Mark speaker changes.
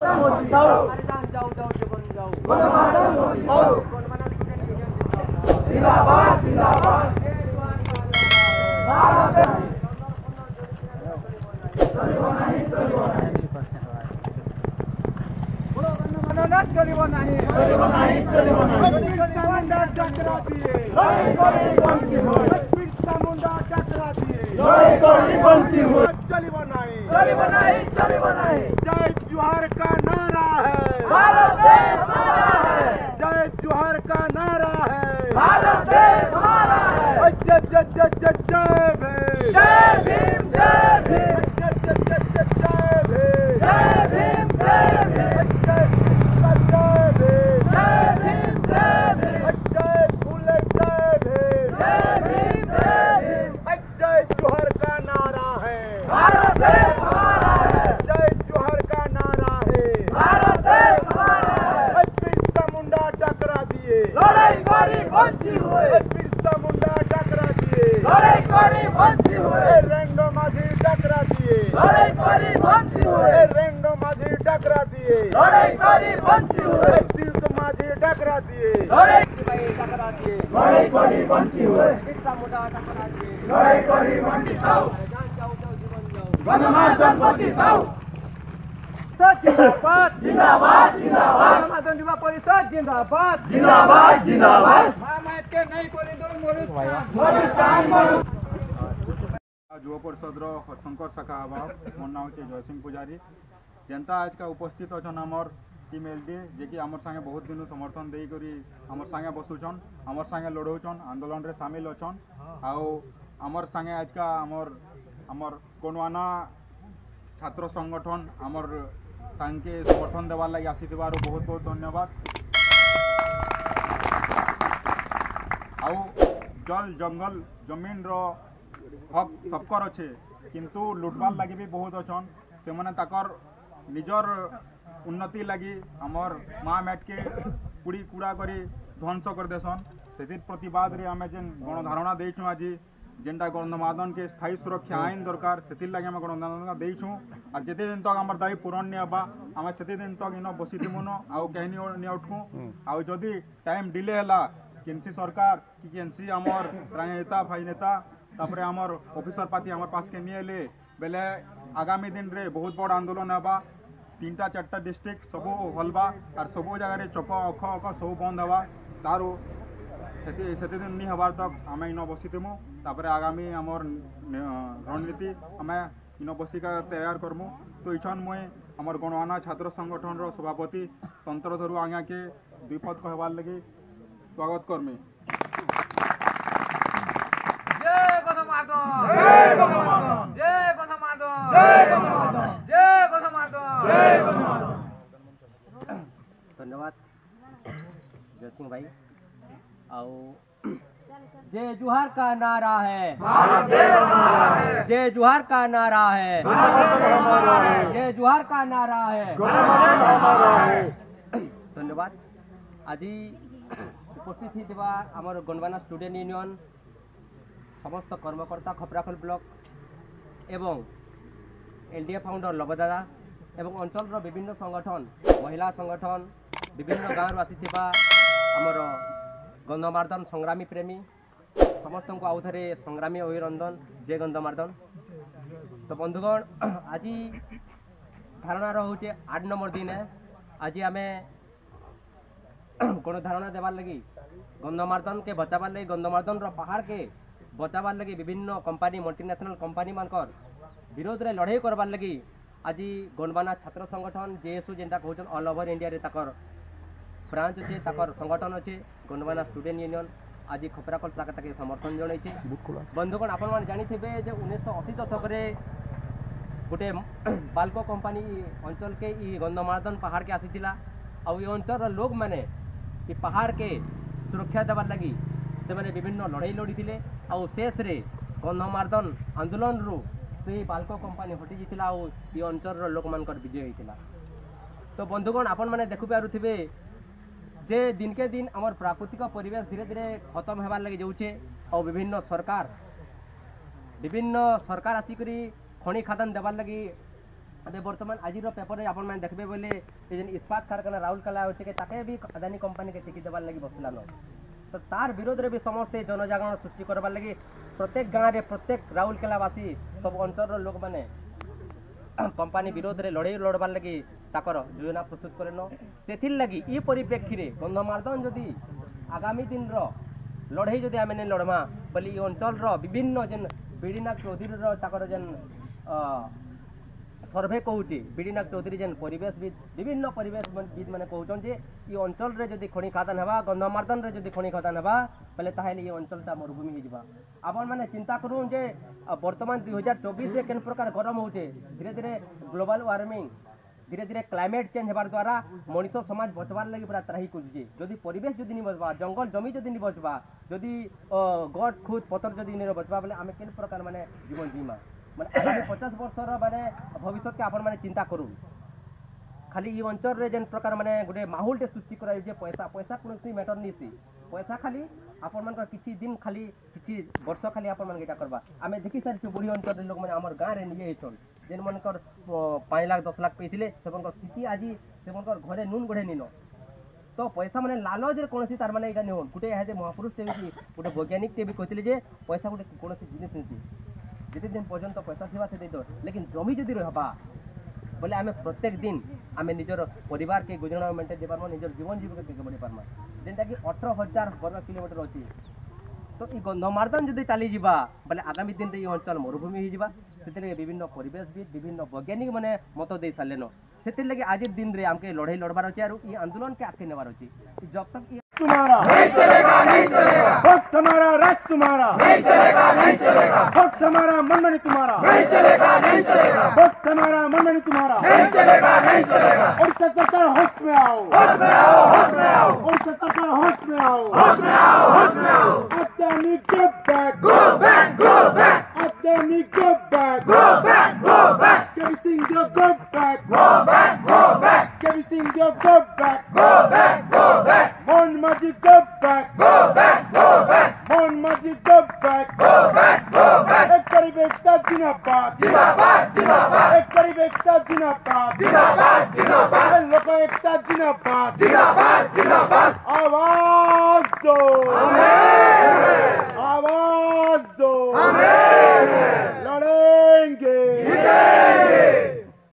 Speaker 1: जय जोहार का नारा है, भारत देश हमारा है। जय जोहार का नारा है, भारत देश हमारा है। जय जय जय जय जय भीम, जय भीम, जय भीम, जय जय जय जय जय भीम, जय भीम, जय भीम, जय भीम, जय भीम, जय फूले जय भीम, जय भीम, जय भीम। जय जोहार का नारा है, भारत देश हमारा है। जय जोहार का नारा है, भारत देश हमारा है। बिरसा मुंडा टकरा दिए, लड़ाई करी बंची हुए। बिरसा मुंडा टकरा दिए, लड़ाई करी बंची हुए। रेंडो माझी टकरा दिए, लड़ाई करी बंची हुए। रेंडो माझी टकरा दिए, लड़ाई करी बंची हुए। तीर्थ माझी टकरा दिए, लड़ाई टकरा दिए, लड़ाई करी बंची हुए। बिरसा मुंडा टकरा दिए, लड़ाई करी बंची जाओ, गणमाध्यम बचाओ। जिंदाबाद जिंदाबाद जिंदाबाद, गणमाध्यम युवा परिषद जिंदाबाद जिंदाबाद जिंदाबाद। के नहीं
Speaker 2: युवा परिषद शंकर शाखा हवा मोर नाम है जयसिंह पुजारी। जनता आज का उपस्थित अच्छा आमर टीम एलडी जे कि आमर संगे बहुत दिन समर्थन देकर आमर संगे बसुचन, आमर संगे लड़ौचन, आंदोलन रे शामिल अच्छन। आमर संगे आज का आमर गोंडवाना छात्र संगठन आमर संगे समर्थन देवार लगी आसी बहुत बहुत धन्यवाद। आउ जल जंगल जमीन रो हक सबकर अच्छे किंतु लुटबार लगी भी बहुत अच्छन। से मैंने ताकर निजर उन्नति लगी आमर माँ मैट के कुड़ी कूड़ा करी ध्वंस कर देसन। से प्रतिवाद रे आमे जेन गणधारणा देछुं आज जेनटा गणमाध्यम के स्थायी सुरक्षा आईन दरकार से लगे आम गणमाध्यम देछुं। और जिते दिन तक आम दाबी पूरण नहीं हवा आम से दिन तक इन बसीथिमुन आउ कहीं नहीं उठू। आउ जदि टाइम डिले है केनसी सरकार कि केनसी आमर नेता भाई नेता तापर आमर ऑफिसर पार्टी आमर पास के नहीं एले बेले आगामी दिन रे बहुत बड़ आंदोलन हवा। 3टा 4टा डिस्ट्रिक्ट सब हलवा और सब जगह चक अख अख सब बंद हवा। तारो से दिन नहीं हबार तक आम इन बसीथमु। तापर आगामी आमर रणनीति आम इन बसिका तैयार करमु। तो इछन मुई आमर गणवाना छात्र संगठन रो सभापति तंत्रधर आज्ञा के द्विपद कहबार लगी स्वागत करमी।
Speaker 3: जय गणमाध्यम, जय गणमाध्यम, जय गणमाध्यम, जय गणमाध्यम, जय गणमाध्यम, जय गणमाध्यम।
Speaker 4: धन्यवाद जयसिंह भाई। आओ जय जोहार का नारा है,
Speaker 1: भारत देश हमारा है।
Speaker 4: जय जोहार का नारा है,
Speaker 1: भारत देश हमारा है।
Speaker 4: जय जोहार का नारा है,
Speaker 1: गणमाध्यम हमारा है।
Speaker 4: धन्यवाद। आज उपस्थित होता आमर गणवाना स्टूडेंट यूनियन समस्त कर्मकर्ता खपराखोल ब्लॉक एवं एलडीए फाउंडर लबदादा एवं अंचल विभिन्न संगठन महिला संगठन विभिन्न गाँव आसीथिबा आमर गंधमार्दन संग्रामी प्रेमी समस्त को आउ थे संग्रामी अभिनंदन जय गंधमार्दन। तो बंधुगण आज धारणा रोचे 8 नंबर दिन है। आज आम गणधारणा देवार लगी गंधमार्दन के बचावार लगी गंधमार्दन पहाड़ के बचावार लगी विभिन्न कंपानी मल्टीनेशनल कंपानी मानकर विरोध रे लड़ाई करवार लगी आज गणवाना छात्र संगठन जेएसयू जेनटा कहते ऑल ओवर इंडिया रे ताकर ब्रांच अच्छे ताकर संगठन अच्छे गणवाना स्टूडेंट यूनियन आज खपराखोल शाखा ताके समर्थन जणाइछे। बंधुगण आपण माने जानिथिबे जे 1980 दशक रे गोटे बाल्को कंपानी अंचल के ई गंधमार्दन पहाड़ के आसीथिला। आ ई अंचल लोग माने कि पहाड़ के सुरक्षा देवार लगी से माने विभिन्न लड़ाई लड़ीथिले। आ शेष रे गंधमार्दन आंदोलन रु से बाल्को कंपानी हटि जितिला आ ई अंचल लोक मानकर विजय होइतिला। तो बंधुगण आपण माने देखु पारुथिबे जे दिन के दिन आमर प्राकृतिक परिवेश धीरे धीरे खत्म होबार लगी जाऊे। और विभिन्न सरकार आसिक खनि खादान देवार लगी अबे वर्तमान आज पेपर में आपण देखबे बोले इस्पात कारखाना राउरकेला अच्छे ताके भी अदानी कंपनी के टिकी देवार लगी बसलान तो तार विरोध में भी समस्ते जनजागरण सृष्टि करवार लगी प्रत्येक गाँव में प्रत्येक राउरकेलावासी सब अंचल लोक मैंने कंपनी विरोध में लड़ाई लड़बार लगी ताकर योजना प्रस्तुत करेन से लगी ये परिप्रेक्षी में गंधमार्दन जदि आगामी दिन लड़ाई जदि आम नहीं लड़मा बोली ये अंचल विभिन्न जेन बीडीनाथ चौधरी ताकर जेन सर्वे कहूँ बीडीनाथ चौधरी जेन परिवेशविद विभिन्न परिवेशविद मैंने कहूँ जे ये अंचल रे जदि खनि खादान हेबा गंधमार्दन रे जदि खनि खादान हेबा बोले ताहेले ये अंचलटा मरुभूमि हो जाबा आपण मैंने चिंता करूँ जे वर्तमान 2024 केन प्रकार गरम होचे धीरे धीरे ग्लोबल वार्मिंग धीरे धीरे क्लाइमेट चेंज होबार द्वारा मनुष्य समाज बचवार लगी पूरा त्राही खोजुचे जदि परिवेश जदि नहीं बचवा जंगल जमी जदि नहीं बचवा जदि गट खुद पतर जदि नहीं बचवा बोले आम केन प्रकार माने जीवन जीमा माने आगामी 50 वर्षर माने भविष्य के आपण माने चिंता करूँ खाली ये अंचल रे जेन प्रकार माने गोटे माहौलटे सृष्टि कराई जे पैसा पैसा कोनोसी मैटर नहीं सी पैसा खाली आपण मान किछि दिन खाली किछि वर्ष खाली आपण मान एटा करबा आमे देखि सारी बुढ़ी अंचल रे लोक माने हमर गाँ रे निये हेछन जेन मनकर 5 लाख 10 लाख पेथिले सेबनकर स्थिति आज सेबनकर घरे नून गढ़े निनो तो पैसा माने लालच रे कोनोसी तार माने एटा नै होन गुटे हे जे महापुरुष टे भी गुटे वैज्ञानिक टे भी कहतिले जे पैसा गुटे कोनोसी जिनिस नै जेते दिन पर्यंत पैसा थिबा से देतो लेकिन जमी जदि रहबा बोले आम प्रत्येक दिन आम निजर परिवार के गुजराण मेंटेन दे पार्मा निजर जीवन जीविका के बढ़ी पार्मा जेनटा कि 18,000 वर्ग किलोमीटर अच्छी तो ये गंधमार्दन जदि चली जावा बोले आगामी दिन ये अंचल मरुभूमि हो जावा से विभिन्न परिवेशविद विभिन्न वैज्ञानिक मैंने मत दे सारे से लगे आज दिन रे आमके लड़ाई लड़बार अच्छे और ये आंदोलन के आगे नेबार अच्छे जब तक
Speaker 1: तुम्हारा नहीं चलेगा नहीं चलेगा वक्त हमारा राज तुम्हारा नहीं चलेगा नहीं चलेगा वक्त हमारा मनमानी तुम्हारा नहीं चलेगा नहीं चलेगा वक्त हमारा मनमानी तुम्हारा नहीं चलेगा नहीं चलेगा उड़ीसा सरकार होश में आओ होश में आओ होश में आओ उड़ीसा सरकार होश में आओ होश में आओ होश में आओ Adani go back go back go back Adani go back go back go back Kevin Singh go back go back go back Kevin Singh go back go back go back Mon Maji go back Mon Maji go back एक करीब एकता जिंदाबाद एक करीब एकता जिंदाबाद लोक एकता जिंदाबाद आवाज दो